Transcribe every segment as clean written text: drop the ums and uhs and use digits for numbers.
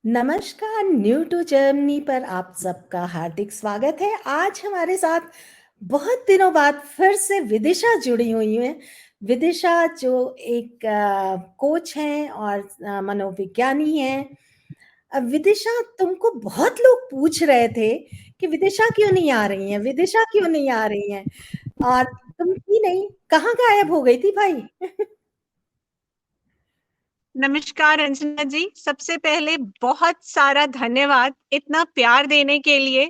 नमस्कार, new to Germany पर आप सबका हार्दिक स्वागत है। आज हमारे साथ बहुत दिनों बाद फिर से विदिशा जुड़ी हुई है। विदिशा जो एक कोच हैं और मनोविज्ञानी हैं। विदिशा, तुमको बहुत लोग पूछ रहे थे कि विदिशा क्यों नहीं आ रही हैं, विदिशा क्यों नहीं आ रही हैं, और तुम थी नहीं, कहाँ गायब हो गई थी भाई? नमस्कार अंजना जी, सबसे पहले बहुत सारा धन्यवाद इतना प्यार देने के लिए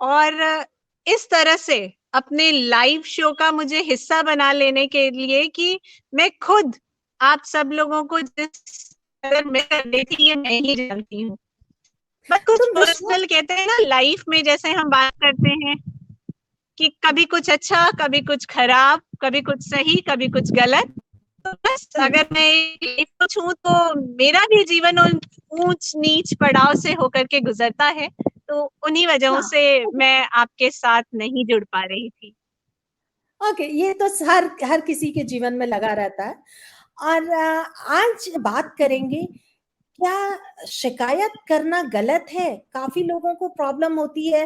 और इस तरह से अपने लाइव शो का मुझे हिस्सा बना लेने के लिए कि मैं खुद आप सब लोगों को जिस तरह में कर देती है मैं ही जानती हूँ। बस कुछ तुम विश्वास पर्सनल कहते हैं ना, लाइफ में जैसे हम बात करते हैं कि कभी कुछ अच्छा, कभी कुछ खराब, कभी कुछ सही, कभी कुछ गलत। तो बस अगर मैं एक कुछ हूँ तो मेरा भी जीवन उन ऊंच नीच पड़ाव से होकर के गुजरता है, तो उन्हीं वजहों हाँ। से मैं आपके साथ नहीं जुड़ पा रही थी। ओके, ये तो हर किसी के जीवन में लगा रहता है। और आज बात करेंगे, क्या शिकायत करना गलत है? काफी लोगों को प्रॉब्लम होती है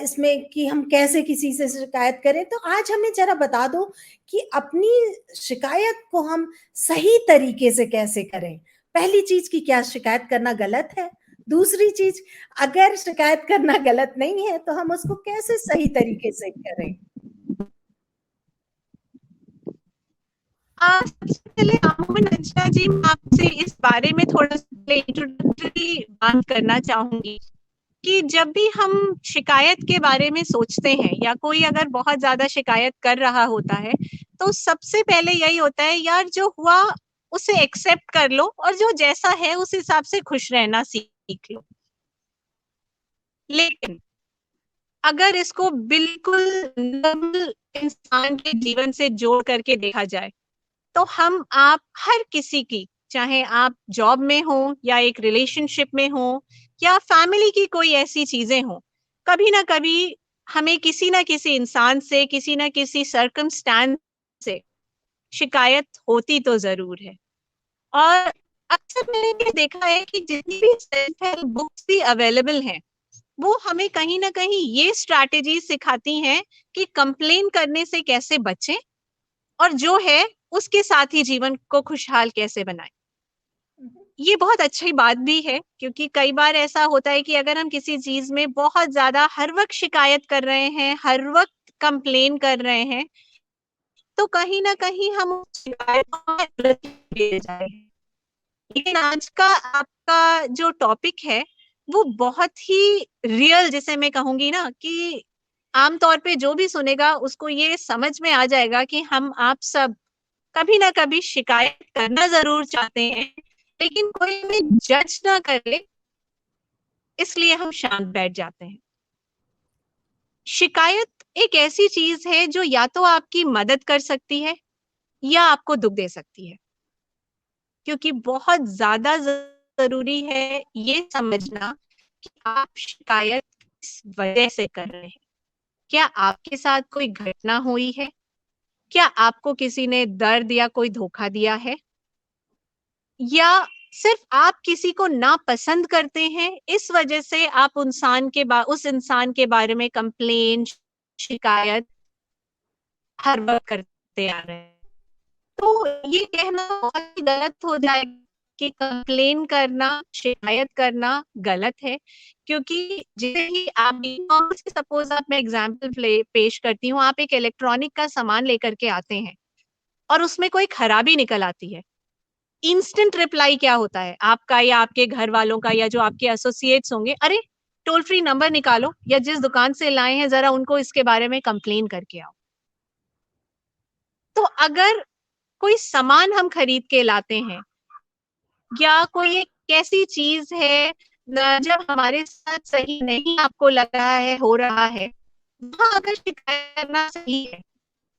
इसमें कि हम कैसे किसी से शिकायत करें। तो आज हमें जरा बता दो कि अपनी शिकायत को हम सही तरीके से कैसे करें। पहली चीज कि क्या शिकायत करना गलत है? दूसरी चीज, अगर शिकायत करना गलत नहीं है तो हम उसको कैसे सही तरीके से करें? सबसे पहले अमूमन अंजना जी, मैं आपसे इस बारे में थोड़ा सा इंट्रोडक्टरी बात करना चाहूंगी कि जब भी हम शिकायत के बारे में सोचते हैं या कोई अगर बहुत ज्यादा शिकायत कर रहा होता है तो सबसे पहले यही होता है, यार जो हुआ उसे एक्सेप्ट कर लो और जो जैसा है उस हिसाब से खुश रहना सीख लो। लेकिन अगर इसको बिल्कुल नॉर्मल इंसान के जीवन से जोड़ करके देखा जाए तो हम आप हर किसी की, चाहे आप जॉब में हो या एक रिलेशनशिप में हो या फैमिली की कोई ऐसी चीजें हो, कभी ना कभी हमें किसी ना किसी इंसान से, किसी ना किसी सर्कमस्टांस से शिकायत होती तो जरूर है। और अक्सर मैंने ये देखा है कि जितनी भी सेल्फ हेल्प बुक्स भी अवेलेबल हैं, वो हमें कहीं ना कहीं ये स्ट्रैटेजी सिखाती हैं कि कंप्लेन करने से कैसे बचें और जो है उसके साथ ही जीवन को खुशहाल कैसे बनाए। ये बहुत अच्छी बात भी है क्योंकि कई बार ऐसा होता है कि अगर हम किसी चीज में बहुत ज्यादा हर वक्त शिकायत कर रहे हैं, हर वक्त कंप्लेन कर रहे हैं, तो कहीं ना कहीं हम उस शिकायतों में उलझ जाएंगे। लेकिन आज का आपका जो टॉपिक है वो बहुत ही रियल, जिसे मैं कहूंगी ना कि आमतौर पे जो भी सुनेगा उसको ये समझ में आ जाएगा कि हम आप सब कभी ना कभी शिकायत करना जरूर चाहते हैं, लेकिन कोई हमें जज ना करे इसलिए हम शांत बैठ जाते हैं। शिकायत एक ऐसी चीज है जो या तो आपकी मदद कर सकती है या आपको दुख दे सकती है, क्योंकि बहुत ज्यादा जरूरी है ये समझना कि आप शिकायत किस वजह से कर रहे हैं। क्या आपके साथ कोई घटना हुई है? क्या आपको किसी ने दर्द या कोई धोखा दिया है? या सिर्फ आप किसी को नापसंद करते हैं, इस वजह से आप उस इंसान के बारे में कंप्लेन, शिकायत हर वक्त करते आ रहे हैं? तो ये कहना बहुत ही गलत हो जाएगा कि कंप्लेन करना, शिकायत करना गलत है, क्योंकि जैसे ही आप, सपोज आप, मैं एग्जांपल पेश करती हूँ, आप एक इलेक्ट्रॉनिक का सामान लेकर के आते हैं और उसमें कोई खराबी निकल आती है। इंस्टेंट रिप्लाई क्या होता है आपका या आपके घर वालों का या जो आपके एसोसिएट्स होंगे? अरे, टोल फ्री नंबर निकालो या जिस दुकान से लाए हैं जरा उनको इसके बारे में कंप्लेन करके आओ। तो अगर कोई सामान हम खरीद के लाते हैं या कोई एक ऐसी चीज है जब हमारे साथ सही नहीं आपको लग रहा है, हो रहा है, वहां अगर शिकायत करना सही है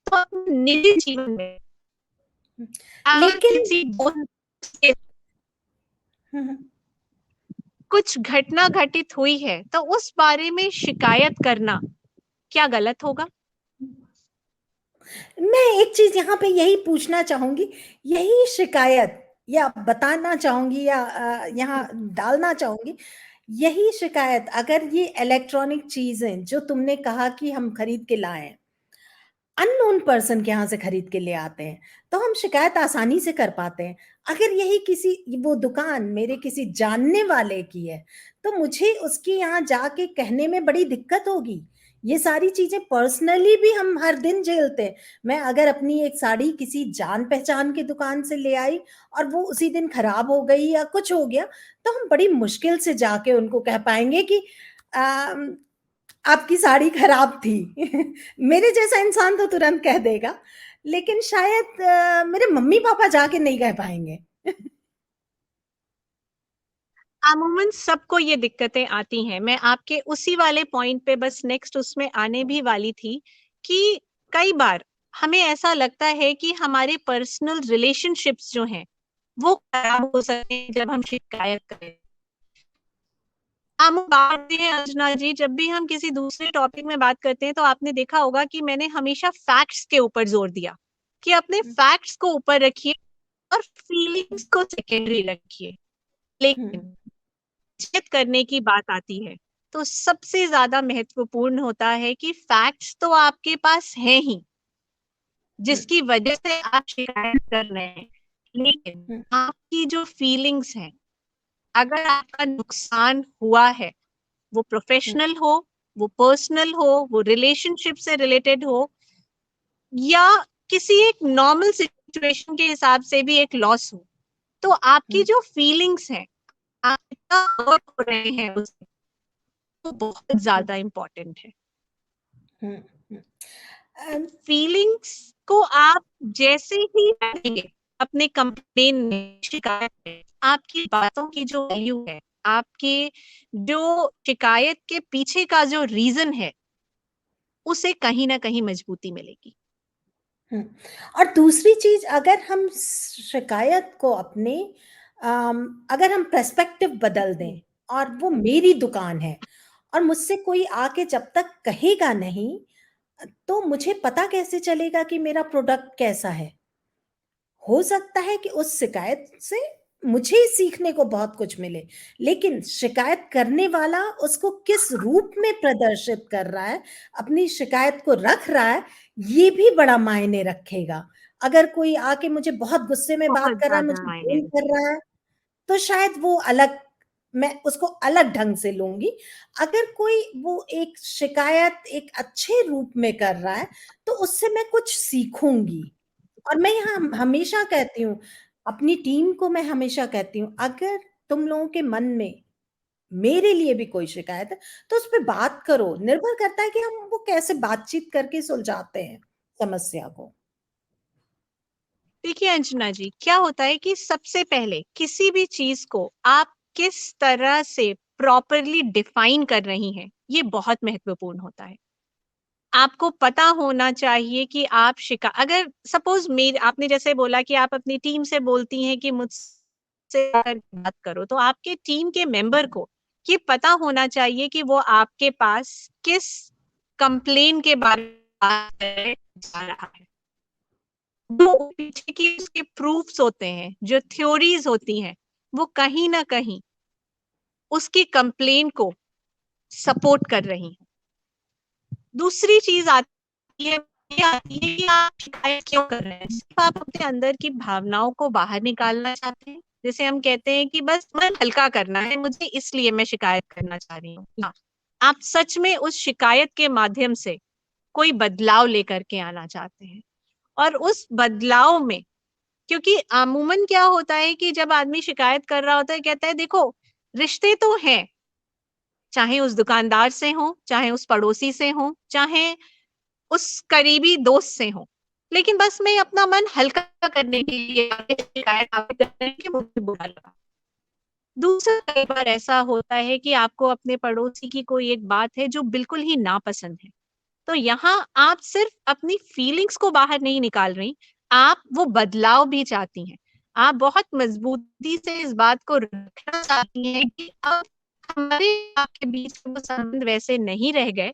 तो अपने निजी जीवन में अगर लेकिन किसी दोस्त के हम्म, कुछ घटना घटित हुई है तो उस बारे में शिकायत करना क्या गलत होगा? मैं एक चीज यहाँ पे यही पूछना चाहूंगी, यही शिकायत या बताना चाहूँगी या यहाँ डालना चाहूँगी, यही शिकायत अगर ये इलेक्ट्रॉनिक चीज़ें जो तुमने कहा कि हम खरीद के लाएँ, अननोन पर्सन के यहाँ से खरीद के ले आते हैं, तो हम शिकायत आसानी से कर पाते हैं। अगर यही किसी वो दुकान मेरे किसी जानने वाले की है, तो मुझे उसके यहाँ जाके कहने में बड़ी दिक्कत होगी। ये सारी चीज़ें पर्सनली भी हम हर दिन झेलते हैं। मैं अगर अपनी एक साड़ी किसी जान-पहचान की दुकान से ले आई और वो उसी दिन खराब हो गई या कुछ हो गया, तो हम बड़ी मुश्किल से जाके उनको कह पाएँगे कि अ, आपकी साड़ी खराब थी। मेरे जैसा इंसान तो तुरंत कह देगा, लेकिन शायद मेरे मम्मी-पापा जाके नहीं कह पाएँगे। अमूमन सबको ये दिक्कतें आती हैं। मैं आपके उसी वाले पॉइंट पे बस नेक्स्ट उसमें आने भी वाली थी कि कई बार हमें ऐसा लगता है कि हमारे पर्सनल रिलेशनशिप्स जो हैं, वो खराब हो सकते हैं जब हम शिकायत करें। हम बात करते हैं अर्चना जी, जब भी हम किसी दूसरे टॉपिक में बात करते हैं तो आपने देखा होगा कि मैंने हमेशा फैक्ट्स के ऊपर जोर दिया कि अपने फैक्ट्स को ऊपर रखिए और फीलिंग्स को सेकेंडरी रखिए। हुँ, लेकिन चेक करने की बात आती है तो सबसे ज्यादा महत्वपूर्ण होता है कि फैक्ट्स तो आपके पास है ही, हुँ, जिसकी वजह से आप शिकायत कर रहे हैं, लेकिन हुँ, आपकी जो फीलिंग्स हैं, अगर आपका नुकसान हुआ है, वो हुँ, प्रोफेशनल हो, वो पर्सनल हो, वो रिलेशनशिप से रिलेटेड हो, या किसी एक नॉर्मल सिचुएशन के हिसाब से भी एक लॉस हो, तो आपकी हुँ, जो फीलिंग्स हैं, आप कितना हर्ट हो रहे हैं उससे, वो बहुत हुँ, ज्यादा इम्पोर्टेंट है। हुँ, हुँ। अ, फीलिंग्स को आप जैसे ही रखेंगे अपने कंप्लेन में, शिकायत में, आपकी बातों की जो वैल्यू है, आपके जो शिकायत के पीछे का जो रीजन है, उसे कहीं ना कहीं मजबूती मिलेगी। हुँ। और दूसरी चीज़ अगर हम शिकायत को अपने अगर हम पर्सपेक्टिव बदल दें और वो मेरी दुकान है और मुझसे कोई आके जब तक कहेगा नहीं, तो मुझे पता कैसे चलेगा कि मेरा प्रोडक्ट कैसा है? हो सकता है कि उस शिकायत से मुझे सीखने को बहुत कुछ मिले, लेकिन शिकायत करने वाला उसको किस रूप में प्रदर्शित कर रहा है, अपनी शिकायत को रख रहा है, ये भी बड़ा मायने रखेगा। अगर कोई आके मुझे बहुत गुस्से में बात बहुत कर रहा है, ज्यादा मुझे मायने ब्लेम कर रखती रहा है, तो शायद वो अलग मैं उसको अलग ढंग से लूँगी। अगर कोई वो एक शिकायत एक अच्छे रूप में कर रहा है, तो उससे मैं कुछ सीखूँगी। और मैं यहाँ हमेशा कहती हूँ, अपनी टीम को मैं हमेशा कहती हूँ, अगर तुम लोगों के मन में मेरे लिए भी कोई शिकायत है, तो उस पे बात करो। निर्भर करता है कि हम वो कैसे बातचीत करके सुलझाते हैं समस्या को। देखिए अंजना जी, क्या होता है कि सबसे पहले किसी भी चीज को आप किस तरह से प्रॉपरली डिफाइन कर रही हैं, ये बहुत महत्वपूर्ण होता है। आपको पता होना चाहिए कि आप अगर सपोज मेरे आपने जैसे बोला कि आप अपनी टीम से बोलती हैं कि मुझसे आकर बात करो, तो आपके टीम के मेंबर को ये पता होना चाहिए कि वो आपके पास किस कंप्लेन के बारे में बात करने जा रहा है। जो पीछे की उसके प्रूफ्स होते हैं, जो थ्योरीज होती हैं, वो कहीं ना कहीं उसकी कंप्लेन को सपोर्ट कर रही हैं। दूसरी चीज आती है, ये आती है कि आप शिकायत क्यों कर रहे हैं। सिर्फ आप अपने अंदर की भावनाओं को बाहर निकालना चाहते हैं, जैसे हम कहते हैं कि बस मन हल्का करना है मुझे, इसलिए मैं शिकायत करना चाह रही हूँ, या आप सच में उस शिकायत के माध्यम से कोई बदलाव लेकर के आना चाहते हैं। और उस बदलाव में, क्योंकि अमूमन क्या होता है कि जब आदमी शिकायत कर रहा होता है, कहता है देखो, रिश्ते तो हैं, चाहे उस दुकानदार से हो, चाहे उस पड़ोसी से हो, चाहे उस करीबी दोस्त से हो, लेकिन बस मैं अपना मन हल्का करने के लिए आके शिकायत आपसे कर रहे हैं कि मुझे बुरा लगा। दूसरा, कई बार ऐसा होता है कि आपको अपने पड़ोसी की कोई एक बात है जो बिल्कुल ही नापसंद है, तो यहाँ आप सिर्फ अपनी फीलिंग्स को बाहर नहीं निकाल रही, आप वो बदलाव भी चाहती हैं। आप बहुत मजबूती से इस बात को रखना चाहती हैं कि अब हमारे आपके बीच में वो संबंध वैसे नहीं रह गए,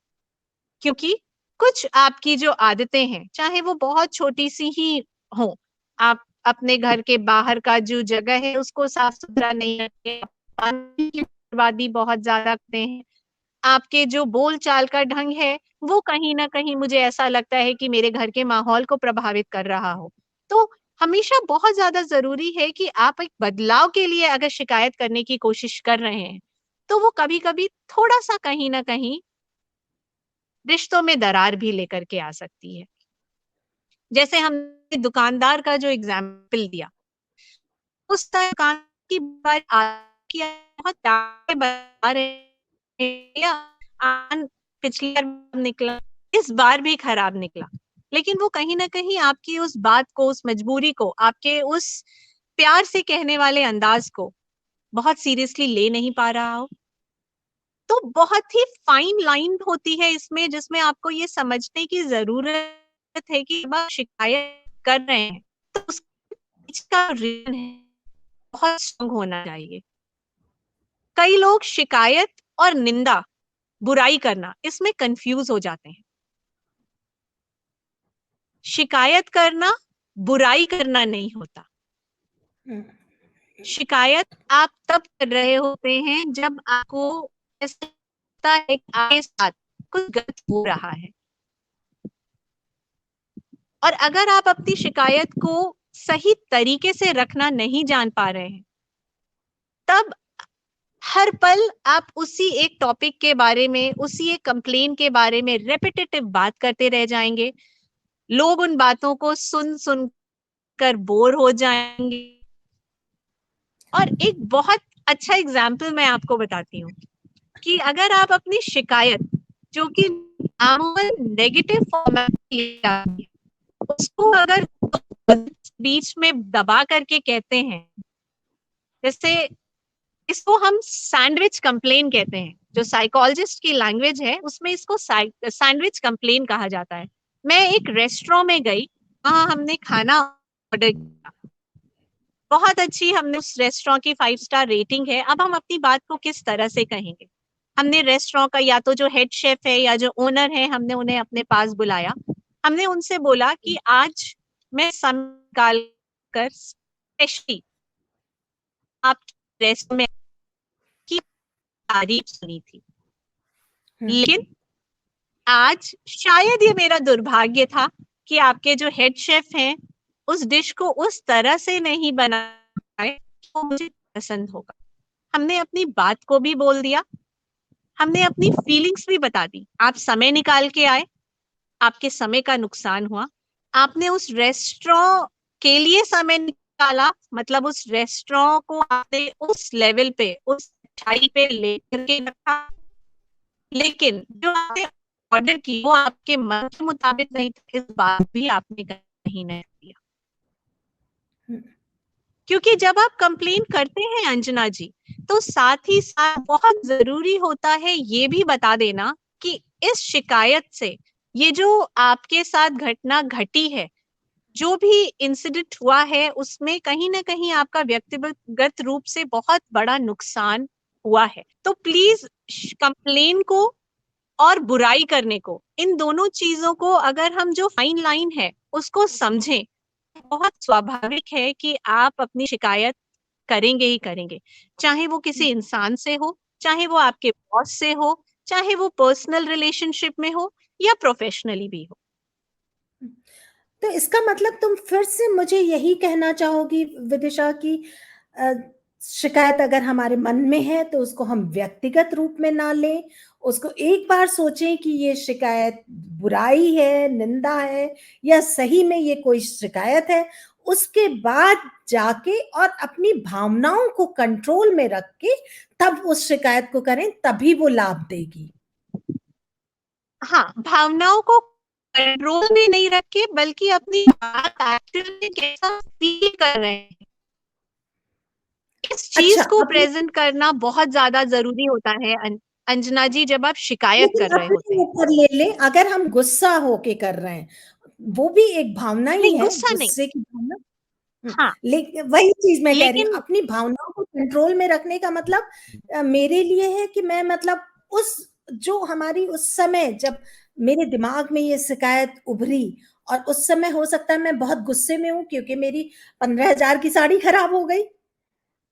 क्योंकि कुछ आपकी जो आदतें हैं, चाहे वो बहुत छोटी सी ही हो, आप अपने घर के बाहर का जो जगह है उसको साफ सुथरा नहीं रखते, पानी की बर्बादी बहुत ज्यादा करते हैं, आपके जो बोल चाल का ढंग है वो कहीं ना कहीं मुझे ऐसा लगता है कि मेरे घर के माहौल को प्रभावित कर रहा हो। तो हमेशा बहुत ज्यादा जरूरी है कि आप एक बदलाव के लिए अगर शिकायत करने की कोशिश कर रहे हैं तो वो कभी कभी थोड़ा सा कहीं ना कहीं रिश्तों में दरार भी लेकर के आ सकती है। जैसे हमने दुकानदार का जो एग्जाम्पल दिया, उस तरह दुकान की बात किया, बहुत प्यार बता रहे हैं, या पिछली बार निकला, इस बार भी खराब निकला, लेकिन वो कहीं ना कहीं आपकी उस बात को, उस मजबूरी को, आपके उस प्यार से कहने वाले अंदाज को बहुत सीरियसली ले नहीं पा रहा हो। तो बहुत ही फाइन लाइन होती है इसमें, जिसमें आपको ये समझने की जरूरत है कि जब आप शिकायत कर रहे हैं तो उसका रीजन है बहुत स्ट्रांग होना चाहिए। कई लोग शिकायत और निंदा, बुराई करना, इसमें कंफ्यूज हो जाते हैं। शिकायत करना बुराई करना नहीं होता। शिकायत आप तब कर रहे होते हैं जब आपको ऐसा लगता है कि आपके साथ कुछ गलत हो रहा है, और अगर आप अपनी शिकायत को सही तरीके से रखना नहीं जान पा रहे हैं, तब हर पल आप उसी एक टॉपिक के बारे में, उसी एक कंप्लेन के बारे में रेपिटेटिव बात करते रह जाएंगे। लोग उन बातों को सुन सुन कर बोर हो जाएंगे। और एक बहुत अच्छा एग्जाम्पल मैं आपको बताती हूँ कि अगर आप अपनी शिकायत, जो कि अमूमन नेगेटिव फॉर्मेट में, उसको अगर बीच में दबा करके कहते हैं, जैसे इसको हम सैंडविच कंप्लेन कहते हैं, जो साइकोलॉजिस्ट की लैंग्वेज है उसमें इसको सैंडविच कंप्लेन कहा जाता है। मैं एक रेस्टोरेंट में गई, वहां हमने खाना ऑर्डर किया, बहुत अच्छी, हमने उस रेस्टोरेंट की 5 स्टार रेटिंग है। अब हम अपनी बात को किस तरह से कहेंगे? हमने रेस्टोरेंट का या तो जो हेड शेफ है या जो ओनर है, हमने उन्हें अपने पास बुलाया। हमने उनसे बोला कि आज मैं समय निकाल कर स्पेशली आपके रेस्टोरेंट की तारीफ सुनी थी, लेकिन आज शायद ये मेरा दुर्भाग्य था कि आपके जो हेड शेफ हैं उस डिश को उस तरह से नहीं बनाए तो मुझे पसंद होगा। हमने अपनी बात को भी बोल दिया, हमने अपनी फीलिंग्स भी बता दी। आप समय निकाल के आए, आपके समय का नुकसान हुआ, आपने उस रेस्टोरेंट के लिए समय निकाला, मतलब उस रेस्टोरेंट को आपने उस लेवल पे, उस ऊंचाई पे लेकर के रखा, लेकिन जो आपने ऑर्डर की वो आपके मन के मुताबिक नहीं था, इस बात भी आपने कहीं नहीं दिया। क्योंकि जब आप कंप्लेन करते हैं अंजना जी, तो साथ ही साथ बहुत जरूरी होता है ये भी बता देना कि इस शिकायत से, ये जो आपके साथ घटना घटी है, जो भी इंसिडेंट हुआ है, उसमें कहीं ना कहीं आपका व्यक्तिगत रूप से बहुत बड़ा नुकसान हुआ है। तो प्लीज कंप्लेन को और बुराई करने को, इन दोनों चीजों को अगर हम जो फाइन लाइन है उसको समझें, बहुत स्वाभाविक है कि आप अपनी शिकायत करेंगे ही करेंगे, चाहे वो किसी इंसान से हो, चाहे वो आपके बॉस से हो, चाहे वो पर्सनल रिलेशनशिप में हो या प्रोफेशनली भी हो। तो इसका मतलब तुम फिर से मुझे यही कहना चाहोगी विदिशा की अ, शिकायत अगर हमारे मन में है तो उसको हम व्यक्तिगत रूप में ना लें, उसको एक बार सोचें कि ये शिकायत बुराई है, निंदा है, या सही में ये कोई शिकायत है। उसके बाद जाके और अपनी भावनाओं को कंट्रोल में रख के तब उस शिकायत को करें, तभी वो लाभ देगी। हाँ, भावनाओं को कंट्रोल में नहीं रखे, बल्कि अपनी बात एक्चुअली कैसा फील कर रहे हैं, इस अच्छा, चीज को अपनी, प्रेजेंट करना बहुत ज्यादा जरूरी होता है अंजना जी, जब आप शिकायत लेकिन कर रहे होते अपने हैं। ऊपर ले लें, अगर हम गुस्सा होके कर रहे हैं, वो भी एक भावना ही नहीं, है, गुस्सा नहीं। गुस्से की भावना। हाँ, लेकिन वही चीज मैं कह रही हूँ, लेकिन अपनी भावनाओं को कंट्रोल में रखने का मतलब मेरे लिए है कि मैं, मतलब उस, जो हमारी उस समय जब मेरे दिमाग में ये शिकायत उभरी और उस समय हो सकता है मैं बहुत गुस्से में हूँ क्योंकि मेरी 15,000 की साड़ी खराब हो गई।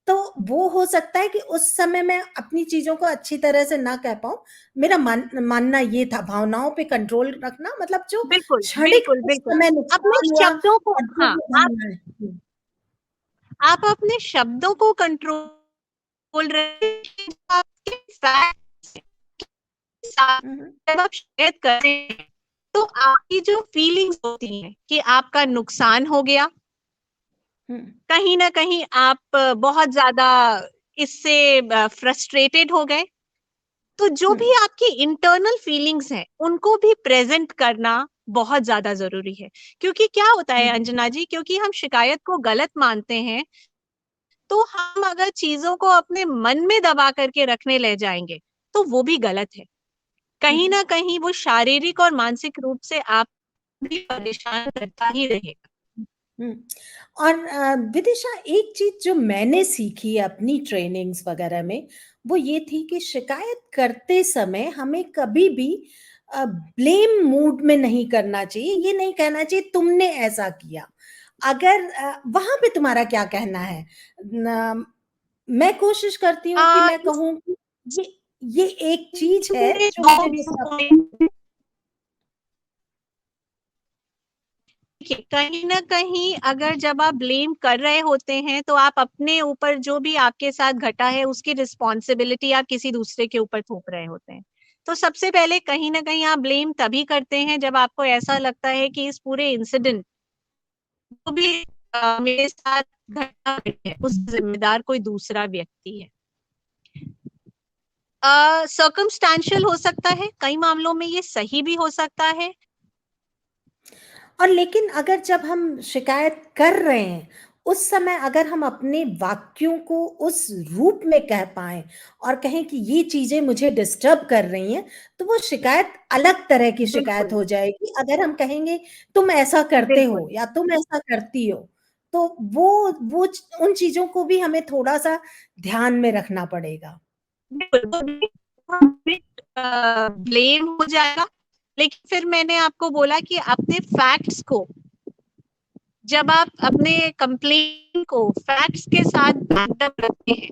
तो वो हो सकता है कि उस समय मैं अपनी चीज़ों को अच्छी तरह से ना कह पाऊँ। मेरा मानना ये था, भावनाओं पे कंट्रोल रखना मतलब जो बिल्कुल, क्षणिक बिल्कुल, उस बिल्कुल। समय अपने नुकसान हुआ शब्दों को और जो हाँ, भी आप भावनाएँ आप अपने शब्दों को कंट्रोल रखें, आपके फैक्ट्स साथ हुँ, हुँ, जब आप शेयर करते हैं, तो आपकी जो फीलिंग्स होती हैं कि आपका नुकसान हो गया, हुँ, कहीं न कहीं आप बहुत ज़्यादा इससे फ्रस्ट्रेटेड हो गए, तो जो हुँ, भी आपकी इंटरनल फीलिंग्स हैं, उनको भी प्रेज़ेंट करना बहुत ज़्यादा ज़रूरी है। क्योंकि क्या होता है हुँ, अंजना जी, क्योंकि हम शिकायत को गलत मानते हैं, तो हम अगर चीज़ों को अपने मन में दबा करके रखने लग जाएँगे, तो वो भी गलत है। हुँ, कहीं हुँ, न कहीं वो शारीरिक और मानसिक रूप से आप भी परेशान करता ही रहेगा। हुँ। और विदिशा एक चीज़ जो मैंने सीखी अपनी ट्रेनिंग्स वग़ैरह में, वो ये थी कि शिकायत करते समय हमें कभी भी ब्लेम मूड में नहीं करना चाहिए, ये नहीं कहना चाहिए तुमने ऐसा किया। अगर वहाँ पे तुम्हारा क्या कहना है? न मैं कोशिश करती हूँ कि मैं कहूँ कि ये ये एक चीज़ है इसमें जो 2 मुझे डिस्टर्ब पॉइंट देखिए, कहीं न कहीं अगर जब आप ब्लेम कर रहे होते हैं, तो आप अपने ऊपर जो भी आपके साथ घटा है, उसकी रिस्पॉन्सिबिलिटी आप किसी दूसरे के ऊपर थोप रहे होते हैं। तो सबसे पहले कहीं न कहीं आप ब्लेम तभी करते हैं, जब आपको ऐसा लगता है कि इस पूरे इंसिडेंट को भी मेरे साथ घटना है, उसका ज़िम्मेदार कोई दूसरा व्यक्ति है। सर्कमस्टेंशियल हो सकता है, कई मामलों में ये सही भी हो सकता है। और लेकिन अगर जब हम शिकायत कर रहे हैं, उस समय अगर हम अपने वाक्यों को उस रूप में कह पाएँ और कहें कि ये चीज़ें मुझे डिस्टर्ब कर रही हैं, तो वो शिकायत अलग तरह की शिकायत बिल्कुल, हो जाएगी। अगर हम कहेंगे तुम ऐसा करते बिल्कुल, हो या तुम ऐसा करती हो, तो वो उन चीज़ों को भी हमें थोड़ा-सा ध्यान में रखना पड़ेगा। बिल्कुल, ब्लेम हो जाएगा, लेकिन फिर मैंने आपको बोला कि अपने फैक्ट्स को जब आप अपने कंप्लेंट को फैक्ट्स के साथ बैक अप रखते हैं,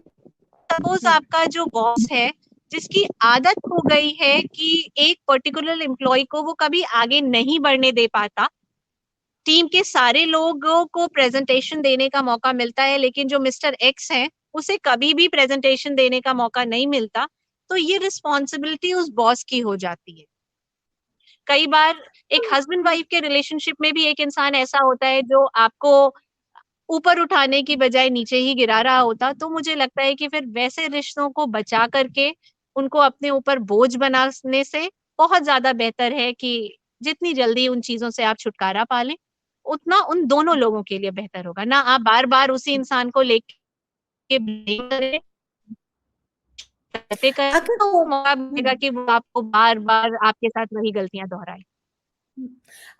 सपोज हुँ, आपका जो बॉस है, जिसकी आदत हो गई है कि एक पर्टिकुलर एम्प्लॉय को वो कभी आगे नहीं बढ़ने दे पाता, टीम के सारे लोगों को प्रेजेंटेशन देने का मौका मिलता है, लेकिन जो मिस्टर एक्स हैं, उसे कभी भी प्रेजेंटेशन देने का मौका नहीं मिलता, तो ये रिस्पॉन्सिबिलिटी उस बॉस की हो जाती है। कई बार एक हस्बैंड वाइफ के रिलेशनशिप में भी एक इंसान ऐसा होता है जो आपको ऊपर उठाने की बजाय नीचे ही गिरा रहा होता, तो मुझे लगता है कि फिर वैसे रिश्तों को बचा करके उनको अपने ऊपर बोझ बनाने से बहुत ज़्यादा बेहतर है कि जितनी जल्दी उन चीज़ों से आप छुटकारा पा लें, उतना उन दोनों लोगों के लिए बेहतर होगा। ना आप बार-बार उसी इंसान को लेके ब्लेम करें, करते करें अगर तो वो मौका मिलेगा हुँ। कि वो आपको बार-बार आपके साथ वही गलतियाँ दोहराए। हुँ।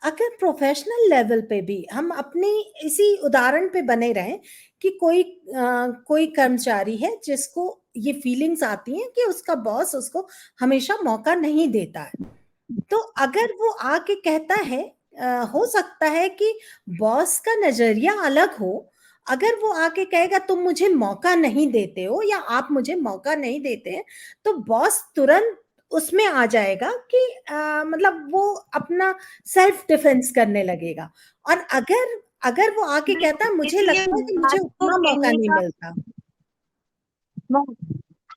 अगर प्रोफ़ेशनल लेवल पे भी हम अपनी इसी उदाहरण पे बने रहें कि कोई कर्मचारी है जिसको ये फीलिंग्स आती हैं कि उसका बॉस उसको हमेशा मौका नहीं देता है। तो अगर वो आके कहता है हो सकता है कि बॉस का नज़रिया अलग हो, अगर वो आके कहेगा तुम मुझे मौका नहीं देते हो या आप मुझे मौका नहीं देते हैं, तो बॉस तुरंत उसमें आ जाएगा कि मतलब वो अपना सेल्फ डिफेंस करने लगेगा और अगर अगर वो आके कहता बिल्कुल, है मुझे इसलिए लगता है कि मुझे बात को उतना मौका कहने नहीं का मिलता।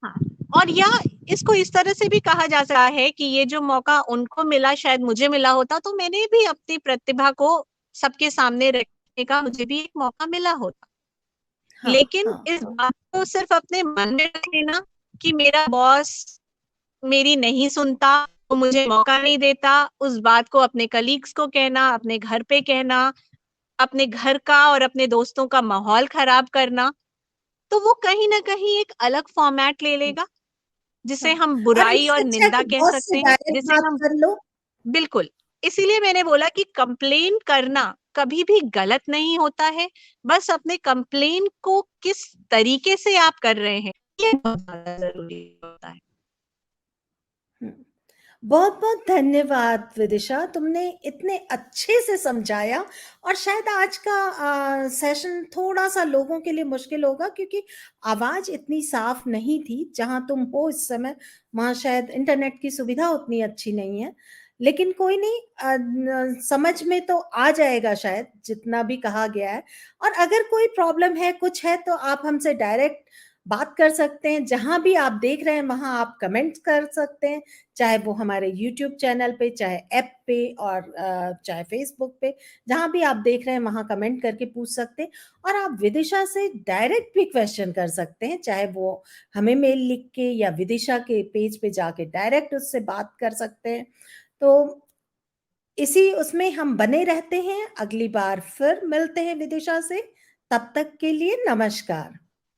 हाँ, और या इसको इस तरह से भी कहा जा सकता है कि ये जो मौका उनको मिला शायद मुझे मिला होता तो मैंने भी अपनी प्रतिभा को सबके सामने रखने का मुझे भी एक मौका मिला होता। हाँ, लेकिन हाँ। इस बात को सिर्फ अपने मन में रख लेना कि मेरा बॉस मेरी नहीं सुनता, वो मुझे मौका नहीं देता, उस बात को अपने कलीग्स को कहना, अपने घर पे कहना, अपने घर का और अपने दोस्तों का माहौल खराब करना, तो वो कहीं न कहीं एक अलग फॉर्मेट ले लेगा। जिसे हाँ, हम और बुराई इससे और अच्छा है निंदा कि कह बॉस सकते से हैं, डायरेक्ट जिसे बात हम कर लो। बिल्कुल, इसीलिए मैंने बोला कि कंप्लेन करना कभी भी गलत नहीं होता है, बस अपने कंप्लेन को किस तरीके से आप कर रहे हैं, ये बहुत ज़्यादा ज़रूरी होता है। हुँ। बहुत-बहुत धन्यवाद विदिशा, तुमने इतने अच्छे से समझाया। और शायद आज का सेशन थोड़ा-सा लोगों के लिए मुश्किल होगा क्योंकि आवाज़ इतनी साफ नहीं थी, जहाँ तुम हो इस समय, वहाँ शायद इंटरनेट की सुविधा उतनी अच्छी नहीं है। लेकिन कोई नहीं, समझ में तो आ जाएगा शायद जितना भी कहा गया है। और अगर कोई प्रॉब्लम है, कुछ है, तो आप हमसे डायरेक्ट बात कर सकते हैं। जहाँ भी आप देख रहे हैं वहाँ आप कमेंट कर सकते हैं, चाहे वो हमारे यूट्यूब चैनल पे, चाहे ऐप पे, और चाहे फेसबुक पे। जहाँ भी आप देख रहे हैं वहाँ कमेंट करके पूछ सकते हैं। और आप विदिशा से डायरेक्ट भी क्वेश्चन कर सकते हैं, चाहे वो हमें मेल लिख के या विदिशा के पेज पे जाके डायरेक्ट उससे बात कर सकते हैं। तो इसी उसमें हम बने रहते हैं। अगली बार फिर मिलते हैं विदिशा से। तब तक के लिए नमस्कार।